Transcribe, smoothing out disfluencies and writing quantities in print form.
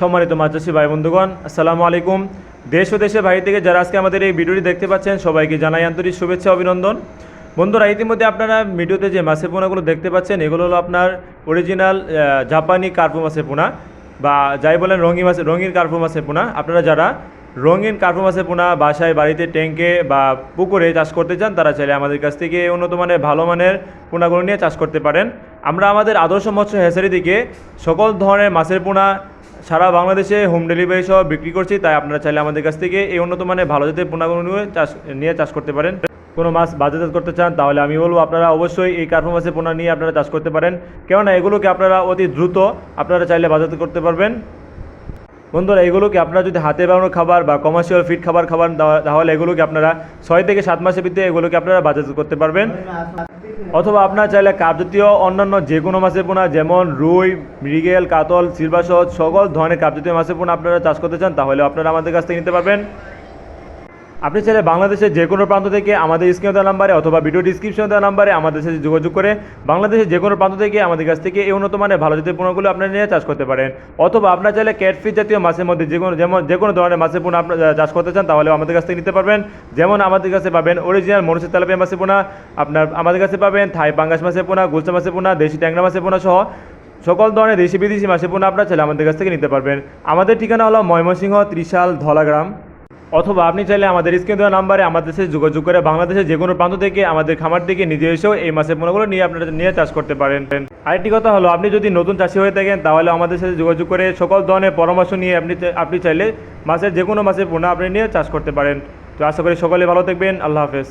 সম্মানিত মাছ চাষী ভাই বন্ধুগণ, আসসালামু আলাইকুম। দেশ ও দেশের বাইরে থেকে যারা আজকে আমাদের এই ভিডিওটি দেখতে পাচ্ছেন সবাইকে জানাই আন্তরিক শুভেচ্ছা অভিনন্দন। বন্ধুরা, ইতিমধ্যে আপনারা ভিডিওতে যে মাছের পোনাগুলো দেখতে পাচ্ছেন এগুলো হলো আপনার অরিজিনাল জাপানি কার্পু মাছের পোনা, বা যাই বলেন রঙিন কার্পু মাছের পোনা। আপনারা যারা রঙিন কার্পু মাছের পোনা বাসায়, বাড়িতে, ট্যাঙ্কে বা পুকুরে চাষ করতে চান তারা চাইলে আমাদের কাছ থেকে উন্নত মানের ভালো মানের পোনাগুলো নিয়ে চাষ করতে পারেন। আমরা আমাদের আদর্শ মৎস্য হ্যাচারি থেকে সকল ধরনের মাছের পোনা সারা বাংলাদেশে হোম ডেলিভারি সহ বিক্রি করছি। তাই আপনারা চাইলে আমাদের কাছ থেকে এই উন্নত মানের ভালো জাতের পোনাগুলো নিয়ে চাষ করতে পারেন। কোনো মাছ বাজারজাত করতে চান তাহলে আমি বলবো আপনারা অবশ্যই এই কার্পু মাছের পোনা নিয়ে আপনারা চাষ করতে পারেন, কেননা এগুলোকে আপনারা অতি দ্রুত আপনারা চাইলে বাজারজাত করতে পারবেন। বন্ধুরা, এগুলোকে আপনারা যদি হাতে বানানো খাবার বা কমার্শিয়াল ফিড খাবার তাহলে এগুলোকে আপনারা 6 থেকে 7 মাসের ভিতরে এগুলোকে আপনারা বাজারজাত করতে পারবেন। অথবা আপনারা চাইলে কাপ জাতীয় অন্যান্য যে কোনো মাছের পোনা যেমন রুই, মৃগেল, কাতল, সিলভার সহ সকল ধরনের কাপ জাতীয় মাছের পোনা আপনারা চাষ করতে চান তাহলে আপনারা আমাদের কাছ থেকে নিতে পারবেন। আপনি চাইলে বাংলাদেশের যে কোনো প্রান্ত থেকে আমাদের স্ক্রিনে দেওয়া নাম্বারে অথবা ভিডিও ডিসক্রিপশনে দেওয়া নাম্বারে আমাদের সাথে যোগাযোগ করে বাংলাদেশের যে কোনো প্রান্ত থেকে আমাদের কাছ থেকে এই উন্নত মানের ভালো জাতের পোনাগুলো আপনারা নিয়ে চাষ করতে পারেন। অথবা আপনারা চাইলে ক্যাটফিশ জাতীয় মাছের মধ্যে যে কোনো ধরনের মাছের পোনা আপনারা চাষ করতে চান তাহলেও আমাদের কাছ থেকে নিতে পারবেন। যেমন আমাদের কাছে পাবেন অরিজিনাল মরুচের তেলাপিয়া মাছের পোনা, আমাদের কাছে পাবেন থাই পাঙ্গাস মাছের পোনা, গুলশা মাছের পোনা, দেশি ট্যাংরা মাছের পোনা সহ সকল ধরনের দেশি বিদেশি মাছের পোনা আপনারা চাইলে আমাদের কাছ থেকে নিতে পারবেন। আমাদের ঠিকানা হলো ময়মনসিংহ, ত্রিশাল, ধলাগ্রাম। অথবা আপনি চাইলে আমাদের স্ক্রিনে দেওয়া নাম্বারে আমাদের সাথে যোগাযোগ করে বাংলাদেশের যে কোনো প্রান্ত থেকে আমাদের খামার থেকে নিজে এসেও এই মাছের পোনাগুলো নিয়ে আপনারা নিয়ে চাষ করতে পারেন। আরেকটি কথা হলো, আপনি যদি নতুন চাষি হয়ে থাকেন তাহলে আমাদের সাথে যোগাযোগ করে সকল ধরনের পরামর্শ নিয়ে আপনি চাইলে যে কোনো মাছের পোনা আপনি নিয়ে চাষ করতে পারেন। তো আশা করি সকলে ভালো থাকবেন। আল্লাহ হাফেজ।